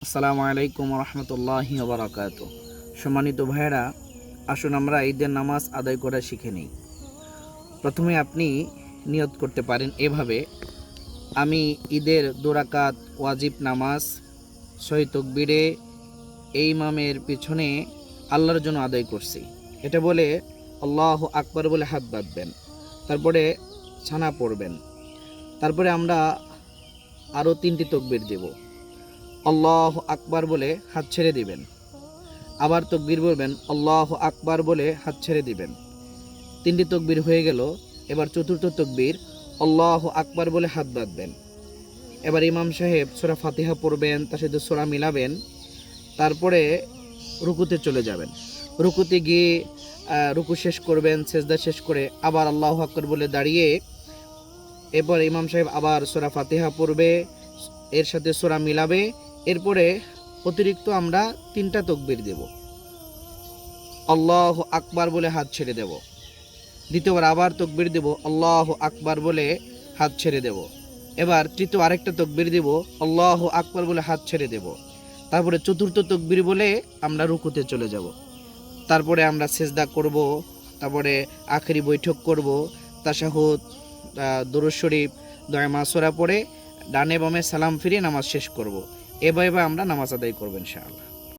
আসসালামু আলাইকুম রহমতুল্লাহি ওয়া সম্মানিত ভাইয়েরা, আসুন আমরা ঈদের নামাজ আদায় করা শিখে নিই। প্রথমে আপনি নিয়ত করতে পারেন এভাবে: আমি ঈদের 2 রাকাত ওয়াজিব নামাজ সহি তাকবীরে এই ইমামের পিছনে আল্লাহর জন্য আদায় করছি। এটা বলে আল্লাহু আকবার বলে হাত বাঁধবেন, তারপরে ছানা পড়বেন। তারপরে আমরা আরও 3টি তাকবীর দেব। আল্লাহু আকবার বলে হাত ছেড়ে দিবেন, আবার তাকবীর বলবেন, আল্লাহু আকবার বলে হাত ছেড়ে দিবেন। 3টি তাকবীর হয়ে গেল। এবার চতুর্থ তাকবীর আল্লাহু আকবার বলে হাত বাঁধবেন। এবার ইমাম সাহেব সূরা ফাতিহা পড়বেন, তার সাথে সূরা মিলাবেন, তারপরে রুকুতে চলে যাবেন। রুকুতে গিয়ে রুকু শেষ করবেন, সেজদা শেষ করে আবার আল্লাহু আকবার বলে দাঁড়িয়ে এরপর ইমাম সাহেব আবার সূরা ফাতিহা পড়বে, এর সাথে সূরা মিলাবে। এরপরে অতিরিক্ত আমরা 3টা তাকবীর দেব। আল্লাহু আকবার বলে হাত ছেড়ে দেব। দ্বিতীয়বার আবার তাকবীর দেব, আল্লাহু আকবার বলে হাত ছেড়ে দেব। এবার তৃতীয় আরেকটা তাকবীর দেব, আল্লাহু আকবার বলে হাত ছেড়ে দেব। তারপরে চতুর্থ তাকবীর বলে আমরা রুকুতে চলে যাব। তারপরে আমরা সেজদা করব, তারপরে আখেরি বৈঠক করব, তাশাহুদ, দুরূদ শরীফ, দোয়া মাসুরা পড়ে ডানে বামে সালাম ফিরিয়ে নামাজ শেষ করব। এভাবে আমরা নামাজ আদায় করব ইনশাআল্লাহ।